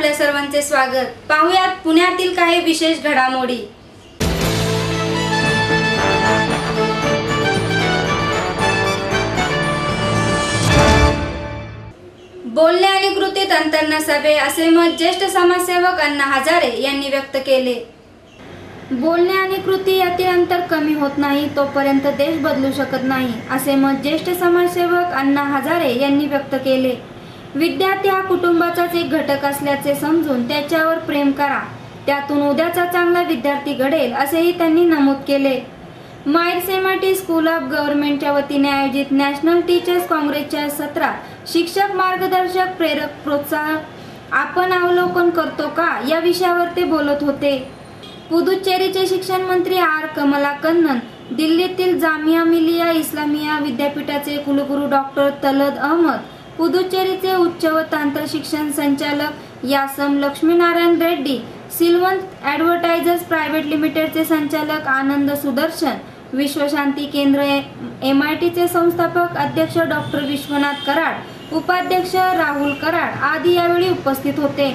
आपल्या सर्वांचे स्वागत। पाहुयात पुण्यातील काही विशेष घडामोडी। बोलणे आणि कृतीत अंतर नसावे असे मत ज्येष्ठ समाजसेवक अण्णा हजारे यांनी व्यक्त केले। बोलणे आणि कृती यातील अंतर कमी होत नाही तोपर्यंत देश बदलू शकत नाही असे मत ज्येष्ठ समाजसेवक अण्णा हजारे यांनी व्यक्त केले। विद्यार्थी हा कुटुंबाचाच एक घटक असल्याचे समजून त्याच्यावर प्रेम करा, त्यातून उद्याचा चांगला विद्यार्थी घडेल असेही त्यांनी नमूद केले। माइल्स एमआयटी स्कूल ऑफ गव्हर्नमेंटच्या वतीने आयोजित नॅशनल टीचर्स काँग्रेसच्या सत्रात शिक्षक मार्गदर्शक प्रेरक प्रोत्साहक आपण अवलोकन करतो का या विषयावर ते बोलत होते। पुदुच्चेरीचे शिक्षण मंत्री आर कमला कन्नन, दिल्लीतील जामिया मिलिया इस्लामिया विद्यापीठाचे कुलगुरू डॉक्टर तलद अहमद, पुदुच्चेरीचे उच्च व तंत्र शिक्षण संचालक यासम लक्ष्मीनारायण रेड्डी, सिल्वंत ॲडव्हर्टायझर्स प्रायव्हेट लिमिटेडचे संचालक आनंद सुदर्शन, विश्वशांती केंद्र एमआयटीचे संस्थापक अध्यक्ष डॉक्टर विश्वनाथ कराड, उपाध्यक्ष राहुल कराड आदी यावेळी उपस्थित होते।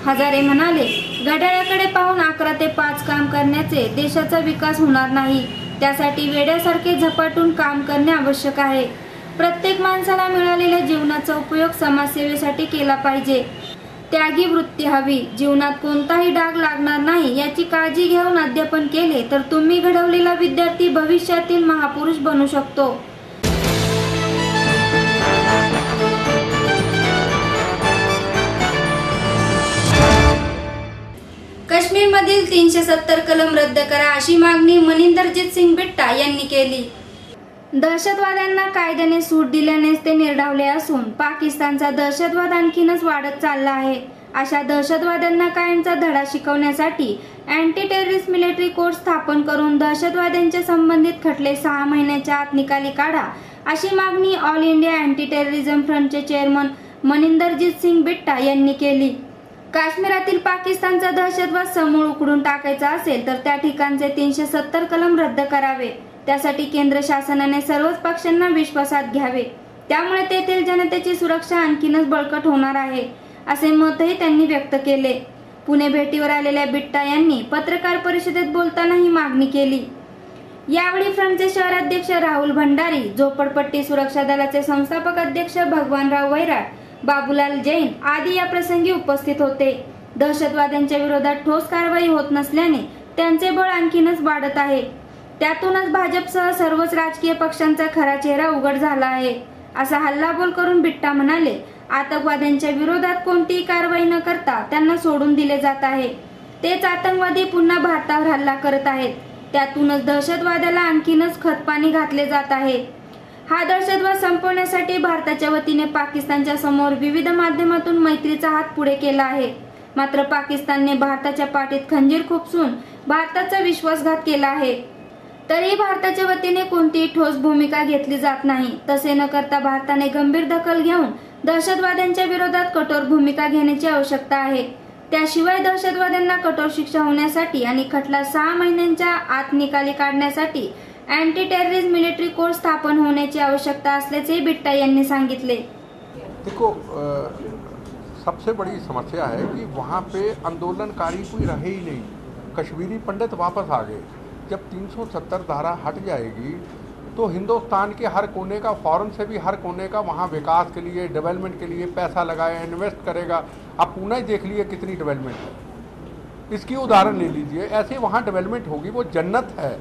हजारे म्हणाले, घड्याळाकडे पाहून 11 ते 5 काम करण्याचे देशाचा विकास होणार नाही, त्यासाठी वेड्यासारखे झपाटून काम करणे आवश्यक आहे। प्रत्येक माणसाला मिळालेल्या जीवनाचा उपयोग समाजसेवेसाठी केला पाहिजे। त्यागी वृत्ती हवी, जीवनात कोणताही डाग लागणार नाही याची काळजी घेऊन अध्यापन केले तर तुम्ही घडवलेला विद्यार्थी भविष्यातील महापुरुष बनू शकतो। काश्मीरमधील 370 कलम रद्द करा अशी मागणी मनिंदरजीत सिंग बिट्टा यांनी केली। दहशतवाद्यांना कायद्याने सूट दिल्यानेच ते निर्डावले असून पाकिस्तानचा दहशतवाद आणखीनच वाढत चालला आहे। अशा दहशतवाद्यांना कायमचा धडा शिकवण्यासाठी अँटी टेररिस्ट मिलिटरी कोर्ट स्थापन करून दहशतवाद्यांच्या संबंधित खटले 6 महिन्याच्या आत निकाली काढा अशी मागणी ऑल इंडिया अँटी टेररिझम फ्रंटचे चेअरमन मनिंदरजीत सिंग बिट्टा यांनी केली। काश्मीरातील पाकिस्तानचा दहशतवाद समूळ उखडून टाकायचा असेल तर त्या ठिकाणचे 370 कलम रद्द करावे, त्यासाठी केंद्र शासनाने सर्वच पक्षांना विश्वासात घ्यावे, त्यामुळे तेथील जनतेची सुरक्षा आणखीनच बळकट होणार आहे असे मतही त्यांनी व्यक्त केले। पुणे भेटीवर आलेल्या बिट्टा यांनी पत्रकार परिषदेत बोलताना ही मागणी केली। यावेळी फ्रंटचे शहराध्यक्ष राहुल भंडारी, झोपडपट्टी सुरक्षा दलाचे संस्थापक अध्यक्ष भगवानराव वैराट, बाबूलाल जैन आदी या प्रसंगी उपस्थित होते। दहशतवाद्यांच्या विरोधात ठोस कारवाई होत नसल्याने त्यांचे बळ आणखीनच वाढत आहे, त्यातूनच भाजपसह सर्वच राजकीय पक्षांचा खरा चेहरा उघड झाला आहे असा हल्लाबोल करून बिट्टा म्हणाले, आतंकवाद्यांच्या विरोधात कोणतीही कारवाई न करता त्यांना सोडून दिले जात आहे। तेच आतंकवादी पुन्हा भारतावर हल्ला करत आहेत, त्यातूनच दहशतवादाला आणखीनच खतपाणी घातले जात आहे। हा दहशतवाद संपवण्यासाठी भारताच्या वतीने पाकिस्तानच्या समोर विविध माध्यमातून मैत्रीचा हात पुढे केला आहे, मात्र पाकिस्तानने भारताच्या पाठीत खंजीर खुपसून भारताचा विश्वासघात केला आहे। तरी भारताच्या वतीने कोणतीही ठोस भूमिका घेतली जात नाही। तसे न करता भारताने गंभीर दखल घेऊन दहशतवाद्यांच्या विरोधात कठोर भूमिका घेण्याची आवश्यकता आहे। त्याशिवाय दहशतवाद्यांना कठोर शिक्षा होण्यासाठी आणि खटला 6 महिन्यांच्या आत निकाली काढण्यासाठी अँटी टेररिस्ट मिलिट्री कोर्ट स्थापन होण्याची आवश्यकता असल्याचे बिट्टा यांनी सांगितले। देखो, सबसे बड़ी समस्या है कि वहाँ पे आंदोलनकारी कोई रहे ही नहीं। कश्मीरी पंडित वापस आ गए। जब 370 धारा हट जाएगी तो हिंदुस्तान के हर कोने का, फॉरेन से भी हर कोने का वहाँ विकास के लिए, डेवलपमेंट के लिए पैसा लगाए, इन्वेस्ट करेगा। आप पुणे देख लीजिए कितनी डेवलपमेंट है, इसकी उदाहरण ले लीजिए। ऐसे वहाँ डेवलपमेंट होगी, वो जन्नत है।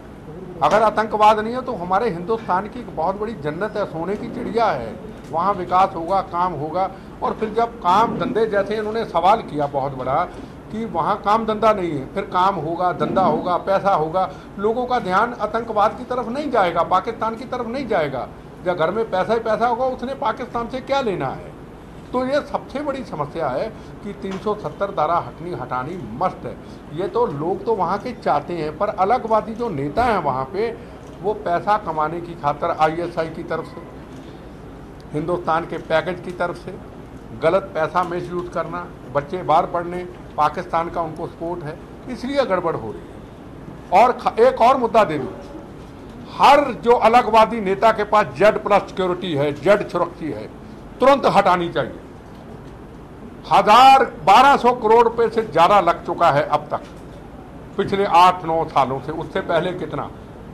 अगर आतंकवाद नहीं है तो हमारे हिंदुस्तान की एक बहुत बड़ी जन्नत है, सोने की चिड़िया है। वहाँ विकास होगा, काम होगा। और फिर जब काम धंधे, जैसे इन्होंने सवाल किया बहुत बड़ा कि वहाँ काम धंधा नहीं है, फिर काम होगा, धंधा होगा, पैसा होगा, लोगों का ध्यान आतंकवाद की तरफ नहीं जाएगा, पाकिस्तान की तरफ नहीं जाएगा। जब घर में पैसा ही पैसा होगा, उसने पाकिस्तान से क्या लेना है। तो ये सबसे बड़ी समस्या है कि 370 धारा हटानी मस्ट है। ये तो लोग तो वहाँ के चाहते हैं, पर अलगवादी जो नेता हैं वहाँ पे, वो पैसा कमाने की खातर ISI की तरफ से, हिंदुस्तान के पैकेज की तरफ से गलत पैसा मिसयूज करना, बच्चे बाहर पढ़ने, पाकिस्तान का उनको सपोर्ट है, इसलिए गड़बड़ हो रही है। और एक और मुद्दा दे दूँ, हर जो अलगवादी नेता के पास Z+ सिक्योरिटी है, Z सुरक्षा है, तुरंत हटानी चाहिए। 1200 करोड़ रुपए से ज़्यादा लग चुका है अब तक, पिछले 8-9 सालों से। उससे पहले कितना?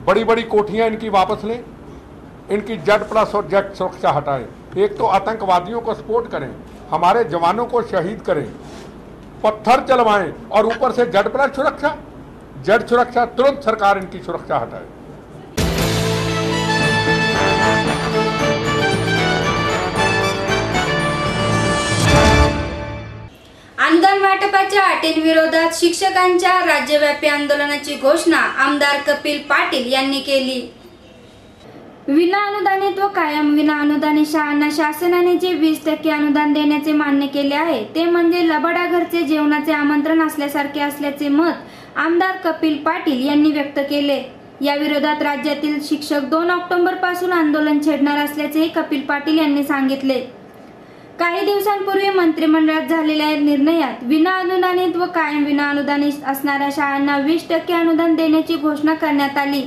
बड़ी बड़ी कोठियाँ इनकी वापस लें, इनकी Z+ और Z सुरक्षा हटाएं। एक तो आतंकवादियों को सपोर्ट करें, हमारे जवानों को शहीद करें, पत्थर चलवाएं, और ऊपर से Z+ सुरक्षा, Z सुरक्षा, तुरंत सरकार इनकी सुरक्षा हटाए। अनुदान वाटपाच्या अटींविरोधात शिक्षकांच्या राज्यव्यापी आंदोलनाची घोषणा आमदार कपिल पाटील यांनी केली। विना अनुदानित व कायम विना अनुदानित शाळांना शासनाने जे 20% अनुदान देण्याचे मान्य केले आहे ते म्हणजे लबाडा घरचे जेवणाचे आमंत्रण असल्यासारखे असल्याचे मत आमदार कपिल पाटील यांनी व्यक्त केले। या विरोधात राज्यातील शिक्षक 2 ऑक्टोबर पासून आंदोलन छेडणार असल्याचेही कपिल पाटील यांनी सांगितले। काही दिवसांपूर्वी मंत्रिमंडळात झालेल्या निर्णयात विना अनुदानित व कायम विना अनुदानित असणाऱ्या शाळांना 20% अनुदान देण्याची घोषणा करण्यात आली।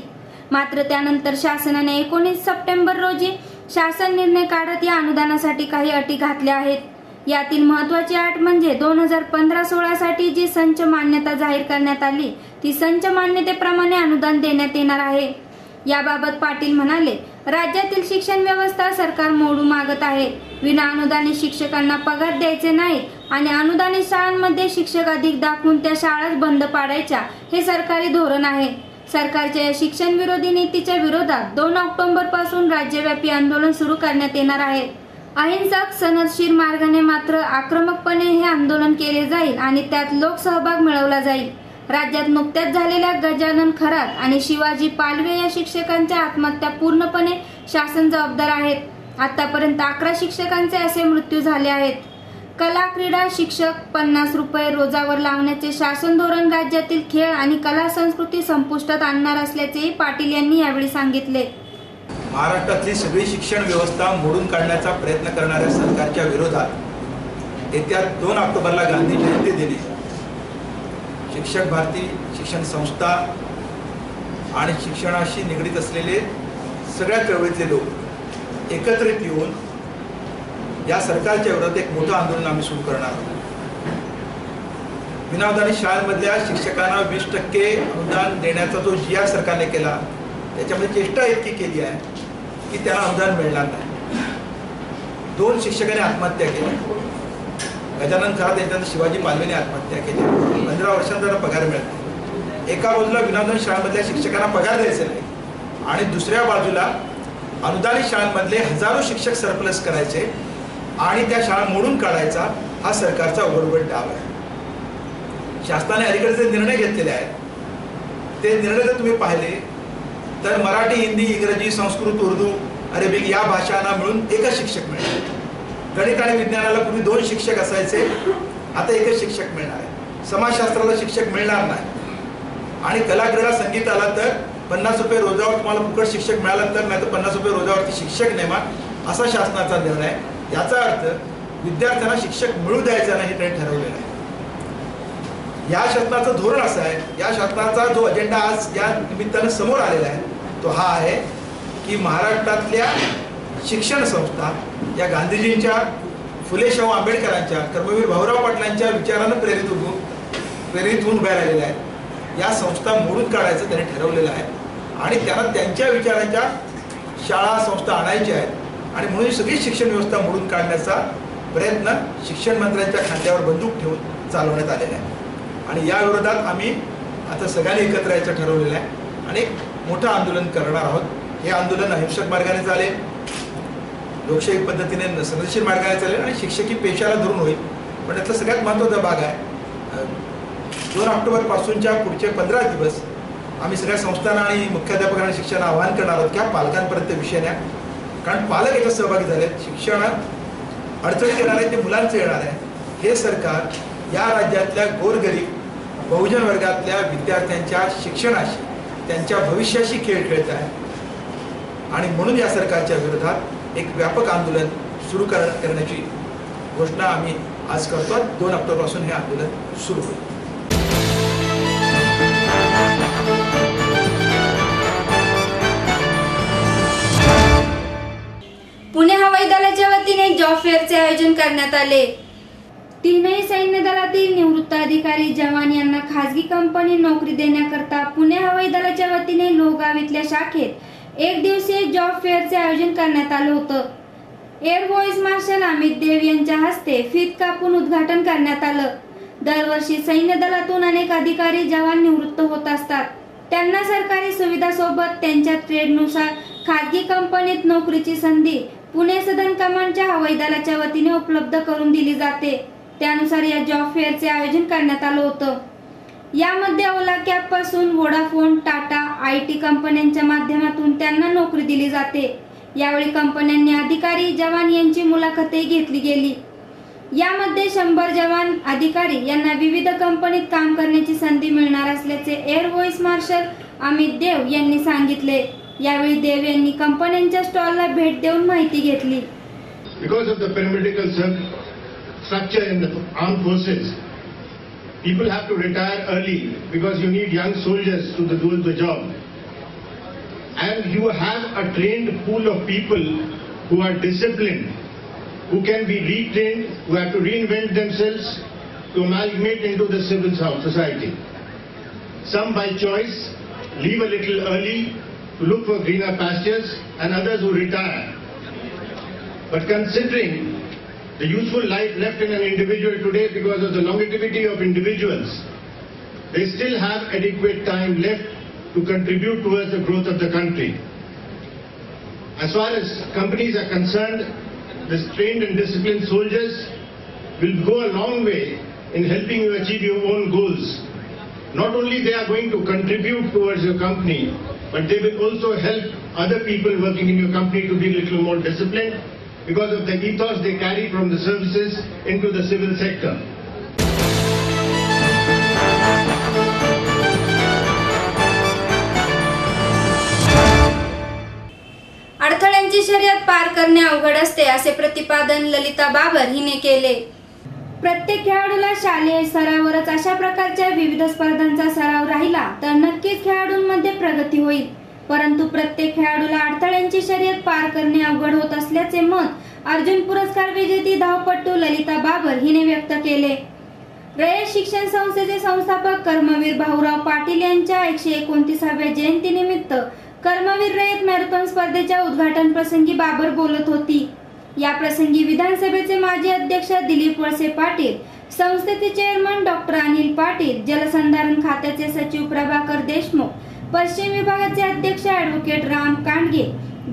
मात्र त्यानंतर शासनाने 19 सप्टेंबर रोजी शासन निर्णय काढत या अनुदानासाठी काही अटी घातल्या आहेत। यातील महत्त्वाची अट म्हणजे 2015-16 साठी जी संच मान्यता जाहीर करण्यात आली ती संच मान्यतेप्रमाणे अनुदान देण्यात येणार आहे। याबाबत पाटील म्हणाले, राज्यातील शिक्षण व्यवस्था सरकार मोडू मागत आहे। विना अनुदानित शिक्षकांना पगार द्यायचे नाही आणि अनुदानित शाळांमध्ये शिक्षक अधिक दाखवून त्या शाळाच बंद पाडायच्या हे सरकारी धोरण आहे। सरकारच्या या शिक्षण विरोधी नीतीच्या विरोधात 2 ऑक्टोबर पासून राज्यव्यापी आंदोलन सुरू करण्यात येणार आहे। अहिंसक सनदशीर मार्गाने मात्र आक्रमकपणे हे आंदोलन केले जाईल आणि त्यात लोकसहभाग मिळवला जाईल। राज्यात नुकत्याच झालेल्या गजानन खरात आणि शिवाजी पालवे या शिक्षकांच्या आत्महत्या पूर्णपणे शासन जबाबदार आहेत। आतापर्यंत 11 शिक्षकांचे असे मृत्यू झाले आहेत। कला क्रीडा शिक्षक 50 रुपये रोजावर लावण्याचे शासन धोरण राज्यातील खेळ आणि कला संस्कृती संपुष्टात आणणार असल्याचेही पाटील यांनी यावेळी सांगितले। महाराष्ट्रातली सगळी शिक्षण व्यवस्था मोडून काढण्याचा प्रयत्न करणाऱ्या सरकारच्या विरोधात येत्या 2 ऑक्टोबरला गांधी जयंती दिनी शिक्षक भारती, शिक्षण संस्था आणि शिक्षणाशी निगडीत असलेले सगळ्या चळवळीतले लोक एकत्रित येऊन या सरकारच्या विरोधात एक मोठं आंदोलन आम्ही सुरू करणार आहोत। विनाअनुदानित शाळांमधल्या शिक्षकांना 20% अनुदान देण्याचा जो जी सरकारने केला त्याच्यामध्ये चेष्टा इतकी केली आहे की त्यांना अनुदान मिळणार नाही। 2 शिक्षकांनी आत्महत्या केली, गजानन खरात यांच्यानंतर शिवाजी पालवेने आत्महत्या केली। 15 वर्षांचा त्यांना पगार मिळत नाही। एका बाजूला विनाअनुदानित शाळांमधल्या शिक्षकांना पगार द्यायचे नाही आणि दुसऱ्या बाजूला अनुदानित शाळांमधले हजारो शिक्षक सरप्लस करायचे आणि त्या शाळा मोडून काढायचा हा सरकारचा उघडउघड डाव आहे। शासनाने अलीकडे जे निर्णय घेतलेले आहेत ते निर्णय जर तुम्ही पाहिले तर मराठी, हिंदी, इंग्रजी, संस्कृत, उर्दू, अरेबिक या भाषांना मिळून एकच शिक्षक मिळणार। गणित आणि विज्ञानाला पूर्वी 2 शिक्षक असायचे, आता एकच शिक्षक मिळणार आहे। समाजशास्त्राला शिक्षक मिळणार नाही आणि कला क्रीडा संगीताला तर 50 रुपये रोजावर तुम्हाला फुकट शिक्षक मिळाला तर, नाही तर 50 रुपये रोजावरती शिक्षक नेमा असा शासनाचा निर्णय आहे। याचा अर्थ विद्यार्थ्यांना शिक्षक मिळू द्यायचा नाही हे ठरवलेलं आहे। या शासनाचं धोरण असं आहे, या शासनाचा जो अजेंडा आज या निमित्तानं समोर आलेला आहे तो हा आहे की महाराष्ट्रातल्या शिक्षण संस्था या गांधीजींच्या, फुले शाहू आंबेडकरांच्या, कर्मवीर भाऊराव पाटलांच्या विचारानं प्रेरित होऊन उभ्या राहिलेल्या आहेत। या संस्था मोडून काढायचं त्यांनी ठरवलेलं आहे आणि त्यांना त्यांच्या विचारांच्या शाळा संस्था आणायच्या आहेत आणि म्हणून सगळी शिक्षण व्यवस्था मोडून काढण्याचा प्रयत्न शिक्षण मंत्र्यांच्या खांद्यावर बंदूक ठेवून चालवण्यात आलेला आहे आणि या विरोधात आम्ही आता सगळ्यांनी एकत्र यायचं ठरवलेलं आहे आणि एक मोठं आंदोलन करणार आहोत। हे आंदोलन अहिंसक मार्गाने चालेल, लोकशाही पद्धतीने सनदशीर मार्गाने चालेल आणि शिक्षकी पेशाला धरून होईल। पण यातला सगळ्यात महत्त्वाचा भाग आहे 2 ऑक्टोबर पासूनच्या पुढचे 15 दिवस आम्ही सगळ्या संस्थांना आणि मुख्याध्यापकांना शिक्षणाला आवाहन करणार आहोत की पालकांपर्यंत विषय न्या, कारण पालक याच्यात सहभागी झालेत। शिक्षणात अडचणीत येणार आहे ते मुलांचं येणार आहे। हे सरकार या राज्यातल्या गोरगरीब बहुजन वर्गातल्या विद्यार्थ्यांच्या शिक्षणाशी, त्यांच्या भविष्याशी खेळ खेळत आहे आणि म्हणून या सरकारच्या विरोधात एक व्यापक आंदोलन सुरू करण्याची घोषणा आम्ही आज करतो। 2 ऑक्टोबरपासून हे आंदोलन सुरू होईल। पुणे हवाई दलाच्या वतीने जॉब फेअरचे आयोजन करण्यात आले। तीनही सैन्य दलातील निवृत्त अधिकारी जवान यांना खासगी कंपनी नोकरी देण्याकरता पुणे हवाई दलाच्या वतीने लोहगाव इथल्या शाखेत एक दिवसीय जॉब फेअरचे आयोजन करण्यात आलं होतं. Air vice marshal Amit Dev यांच्या हस्ते फीत कापून उद्घाटन करण्यात आलं. दरवर्षी सैन्य दलातून अनेक अधिकारी जवान निवृत्त होत असतात. त्यांना सरकारी सुविधासोबत त्यांच्या ट्रेडनुसार खासगी कंपनीत नोकरीची संधी पुणे सदर्न कमांडच्या हवाई दलाच्या वतीने उपलब्ध करून दिली जाते. त्यानुसार या जॉब फेअरचे आयोजन करण्यात आलं होतं. यामध्ये ओला कॅब पासून वोडाफोन, टाटा, IT कंपन्यांच्या माध्यमातून त्यांना नोकरी दिली जाते. यावेळी कंपन्यांनी अधिकारी जवान यांची मुलाखतही घेतली गेली. यामध्ये 100 जवान अधिकारी यांना विविध कंपनीत काम करण्याची संधी मिळणार असल्याचे air vice marshal Amit Dev यांनी सांगितले. यावेळी देव यांनी कंपन्यांच्या स्टॉलला भेट देऊन माहिती घेतली. Because of the paramedical structure in the armed forces, people have to retire early because you need young soldiers to do the job. And you have a trained pool of people who are disciplined, who can be retrained, who have to reinvent themselves to amalgamate into the civil society. Some by choice leave a little early to look for greener pastures, and others who retire. But considering the useful life left in an individual today because of the longevity of individuals, they still have adequate time left to contribute towards the growth of the country. As far as companies are concerned, the trained and disciplined soldiers will go a long way in helping you achieve your own goals. Not only they are going to contribute towards your company, but they will also help other people working in your company to be a little more disciplined because of the ethos they carry from the services into the civil sector. अडथळ्यांची शर्यत पार करणे अवघड असते असे प्रतिपादन ललिता बाबर हिने केले. प्रत्येक खेळाडूला शालेय स्तरावरच अशा प्रकारच्या विविध स्पर्धांचा सराव राहिला तर नक्कीच खेळाडूंमध्ये प्रगती होईल. परंतु प्रत्येक खेळाडूला अडथळ्यांची शर्यत पार करणे अवघड होत असल्याचे मत अर्जुन पुरस्कार विजेती धावपटू ललिता बाबर हिने व्यक्त केले. रयत शिक्षण संस्थेचे संस्थापक कर्मवीर भाऊराव पाटील यांच्या 129व्या जयंतीनिमित्त कर्मवीर रयत मॅरेथॉन स्पर्धेच्या उद्घाटन प्रसंगी बाबर बोलत होती. या प्रसंगी विधानसभेचे माजी अध्यक्ष दिलीप वळसे पाटील, संस्थेचे चेअरमन डॉक्टर अनिल पाटील, जलसंधारण खात्याचे सचिव प्रभाकर देशमुख, पश्चिम विभागाचे अध्यक्ष advocate Ram Kandge,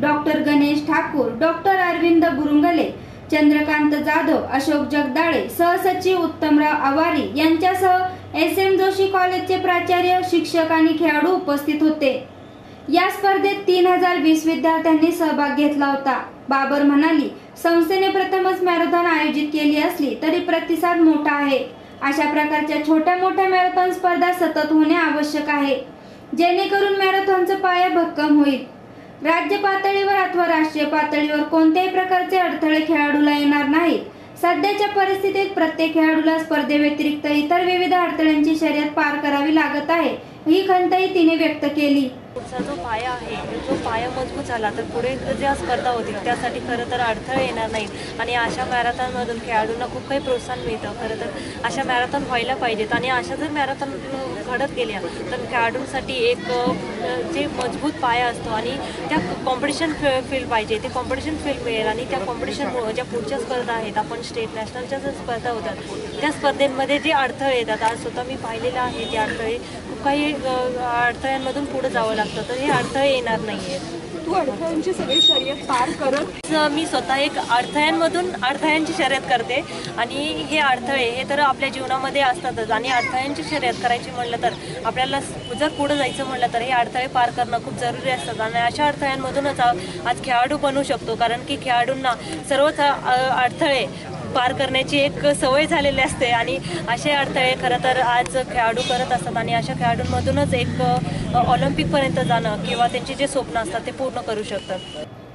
doctor Ganesh Thakur, doctor Arvind Burungale, Chandrakant Jadhav, Ashok Jagdale, सहसचिव उत्तमराव आवारी यांच्यासह SM जोशी कॉलेजचे प्राचार्य, शिक्षक आणि खेळाडू उपस्थित होते. या स्पर्धेत 3020 विद्यार्थ्यांनी सहभाग घेतला होता. बाबर म्हणाली, संस्थेने प्रथमच मॅरेथॉन आयोजित केली असली तरी प्रतिसाद मोठा आहे. अशा प्रकारच्या छोट्या मोठ्या मॅरेथॉन स्पर्धा सतत होणे आवश्यक आहे, जेणेकरून मॅरेथॉनचा पाया भक्कम होईल. राज्य पातळीवर अथवा राष्ट्रीय पातळीवर कोणत्याही प्रकारचे अडथळे खेळाडूला येणार नाहीत. सध्याच्या परिस्थितीत प्रत्येक खेळाडूला स्पर्धेव्यतिरिक्त इतर विविध अडथळ्यांची शर्यत पार करावी लागत आहे, ही खंतही तिने व्यक्त केली. पुढचा जो पाया आहे, जो पाया मजबूत झाला तर पुढे ज्या स्पर्धा होतील त्यासाठी खरं तर अडथळे येणार नाहीत आणि अशा मॅरेथॉनमधून खेळाडूंना खूप काही प्रोत्साहन मिळतं. खरं तर अशा मॅरेथॉन व्हायला पाहिजेत आणि अशा जर मॅरेथॉन घडत गेल्या तर खेळाडूंसाठी एक जे मजबूत पाया असतो आणि त्या कॉम्पिटिशन फील्ड पाहिजे, ते कॉम्पिटिशन फील्ड मिळेल आणि त्या कॉम्पिटिशनमुळे ज्या पुढच्या स्पर्धा आहेत, आपण स्टेट नॅशनलच्या जर स्पर्धा होतात त्या स्पर्धेमध्ये जे अडथळे येतात, आज स्वतः मी पाहिलेलं आहे, ते अडथळे खूप काही अडथळ्यांमधून पुढे जावं लागतं, तर हे अडथळे येणार नाही आहेत. तू अडथळ्यांची सगळी शर्यत पार करत मी स्वतः एक अडथळ्यांची शर्यत करते आणि हे अडथळे हे तर आपल्या जीवनामध्ये असतातच आणि अडथळ्यांची शर्यत करायची म्हणलं तर आपल्याला जर पुढे जायचं म्हणलं तर हे अडथळे पार करणं खूप जरुरी असतात आणि अशा अडथळ्यांमधूनच आज खेळाडू बनू शकतो. कारण की खेळाडूंना सर्वच अडथळे पार करण्याची एक सवय झालेली असते आणि असे अडथळे खरं तर आज खेळाडू करत असतात आणि अशा खेळाडूंमधूनच एक ऑलिम्पिकपर्यंत जाणं किंवा त्यांचे जे स्वप्न असतात ते पूर्ण करू शकतात.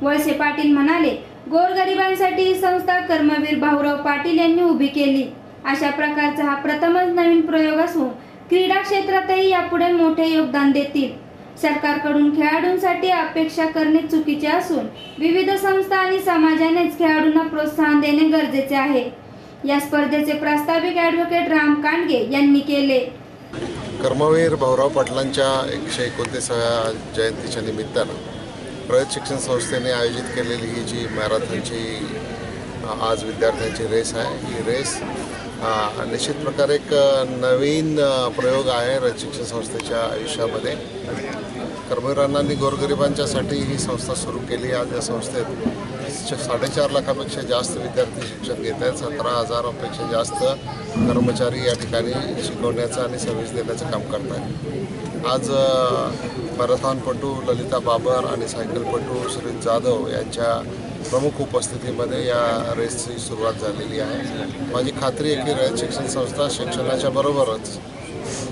वळसे पाटील म्हणाले, गोरगरिबांसाठी ही संस्था कर्मवीर भाऊराव पाटील यांनी उभी केली. अशा प्रकारचा हा प्रथमच नवीन प्रयोग असून क्रीडा क्षेत्रातही यापुढे मोठे योगदान देतील. सरकारकडून खेळाडूंसाठी अपेक्षा करणे चुकीचे असून विविध संस्था आणि समाजानेच खेळाडूंना प्रोत्साहन देणे गरजेचे आहे. या स्पर्धेचे प्रास्ताविक ॲडव्होकेट राम कांडगे यांनी केले. कर्मवीर भाऊराव पाटलांच्या 129व्या जयंतीच्या निमित्तानं प्रगत शिक्षण संस्थेने आयोजित केलेली ही जी मॅरेथॉनची आज विद्यार्थ्यांची रेस आहे, ही रेस निश्चित प्रकारे एक नवीन प्रयोग आहे रयत शिक्षण संस्थेच्या आयुष्यामध्ये. कर्मवीर अण्णांनी गोरगरिबांच्यासाठी ही संस्था सुरू केली. आज या संस्थेत 4.5 लाखापेक्षा जास्त विद्यार्थी शिक्षण घेत आहेत. 17,000पेक्षा जास्त कर्मचारी या ठिकाणी शिकवण्याचं आणि सर्व्हिस देण्याचं काम करत आहेत. आज मॅरेथॉनपटू ललिता बाबर आणि सायकलपटू सुरेश जाधव यांच्या प्रमुख उपस्थितीमध्ये या रेसची सुरुवात झालेली आहे. माझी खात्री आहे की रयत शिक्षण संस्था शिक्षणाच्या बरोबरच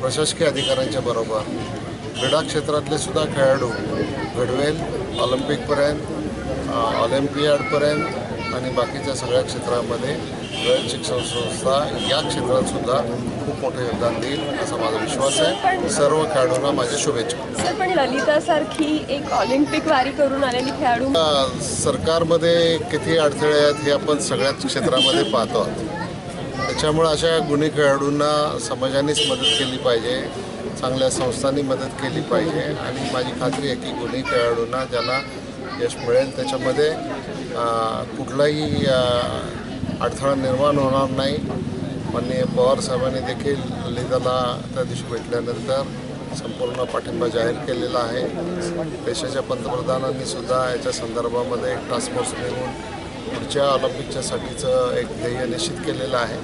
प्रशासकीय अधिकाऱ्यांच्या बरोबर क्रीडा क्षेत्रातले सुद्धा खेळाडू घडवेल. ऑलिम्पिकपर्यंत, ऑलिम्पियाडपर्यंत आणि बाकीच्या सगळ्या क्षेत्रामध्ये रयत शिक्षण संस्था या क्षेत्रात सुद्धा खूप मोठं योगदान देईल असा माझा विश्वास आहे. सर्व खेळाडूंना माझ्या शुभेच्छा. सर, पण ललितासारखी एक ऑलिम्पिक वारी करून आलेली खेळाडू सरकारमध्ये किती अडथळे आहेत हे आपण सगळ्याच क्षेत्रामध्ये पाहतो आहोत. त्याच्यामुळे अशा गुणी खेळाडूंना समाजानेच मदत केली पाहिजे, चांगल्या संस्थांनी मदत केली पाहिजे आणि माझी खात्री आहे की गुणी खेळाडूंना ज्यांना यश मिळेल त्याच्यामध्ये कुठलाही अडथळा निर्माण होणार नाही. माननीय पवार साहेबांनी देखील ललिताला त्या दिवशी भेटल्यानंतर संपूर्ण पाठिंबा जाहीर केलेला आहे. देशाच्या पंतप्रधानांनी सुद्धा याच्या संदर्भामध्ये एक टास्क फोर्स नेमून पुढच्या ऑलिम्पिकच्यासाठीचं एक ध्येय निश्चित केलेलं आहे.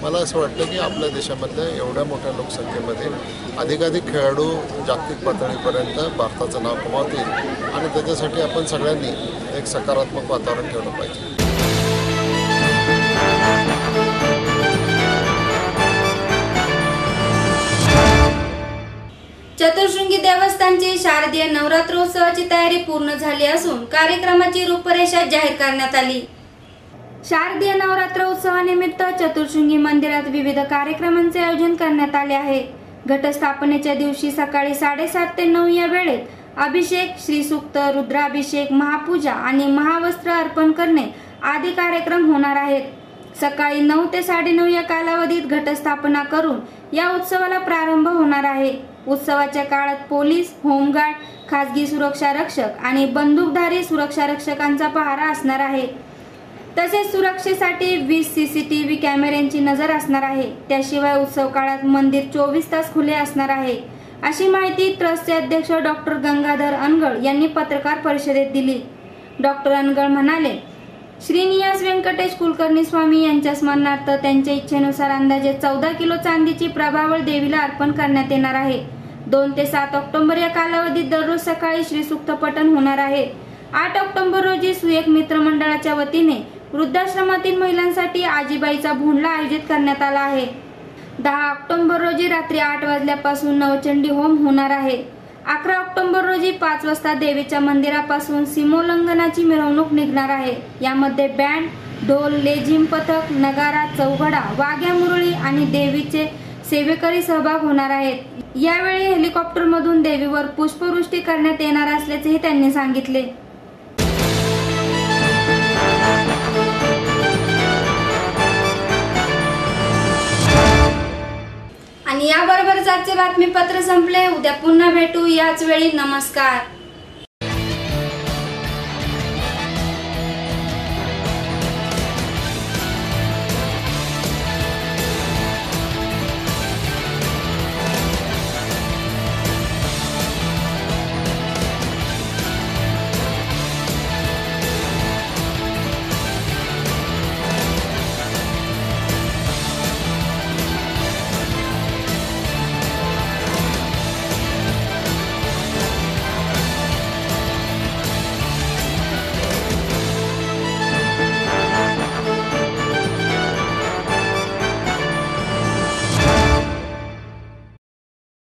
मला असं वाटतं की आपल्या देशामधल्या एवढ्या मोठ्या लोकसंख्येमध्ये अधिकाधिक खेळाडू जागतिक पातळीपर्यंत भारताचं नाव कमावतील आणि त्याच्यासाठी आपण सगळ्यांनी एक सकारात्मक वातावरण ठेवलं पाहिजे. चतुर्शृंगी देवस्थानची शारदीय नवरात्रोत्सवाची तयारी पूर्ण झाली असून कार्यक्रमाची रूपरेषा जाहीर करण्यात आली. शारदीय नवरात्र उत्सवानिमित्त चतुर्शृंगी मंदिरात विविध कार्यक्रमांचे आयोजन करण्यात आले आहे. घटस्थापनेच्या दिवशी सकाळी 7:30 ते 9 या वेळेत अभिषेक, श्रीसूक्त, रुद्राभिषेक, महापूजा आणि महावस्त्र अर्पण करणे आदी कार्यक्रम होणार आहेत. सकाळी 9 ते 9:30 या कालावधीत घटस्थापना करून या उत्सवाला प्रारंभ होणार आहे. उत्सवाच्या काळात पोलीस, होमगार्ड, खासगी सुरक्षा रक्षक आणि बंदूकधारी सुरक्षा रक्षकांचा पहारा असणार आहे. तसेच सुरक्षेसाठी 20 CCTV कॅमेऱ्यांची नजर असणार आहे. त्याशिवाय उत्सव काळात मंदिर 24 तास खुले असणार आहे, अशी माहिती ट्रस्टचे अध्यक्ष डॉक्टर गंगाधर अनगळ यांनी पत्रकार परिषदेत दिली. डॉक्टर अनगळ म्हणाले, श्रीनिवास व्यंकटेश कुलकर्णी स्वामी यांच्या स्मरणार्थ त्यांच्या इच्छेनुसार अंदाजे 14 किलो चांदीची प्रभावळ देवीला अर्पण करण्यात येणार आहे. 2 ते 7 ऑक्टोबर या कालावधीत दररोज सकाळी श्रीसूक्त पठण होणार आहे. 8 ऑक्टोबर रोजी सुएक मित्र मंडळाच्या वतीने वृद्धाश्रमातील महिलांसाठी आजीबाईचा भोंडला आयोजित करण्यात आला आहे. 10 ऑक्टोबर रोजी रात्री 8 वाजल्यापासून नवचंडी होम होणार आहे. 11 ऑक्टोबर रोजी 5 वाजता देवीच्या मंदिरापासून सीमोल्लंघनाची मिरवणूक निघणार आहे. यामध्ये बँड, ढोल, लेझिम पथक, नगारा, चौघडा, वाघ्या मुरळी आणि देवीचे सेवेकरी सहभाग होणार आहेत. यावेळी हेलिकॉप्टरमधून देवीवर पुष्पवृष्टी करण्यात येणार असल्याचेही त्यांनी सांगितले. आणि याबरोबरच आजचे बातमीपत्र संपले. उद्या पुन्हा भेटू याच वेळी. नमस्कार.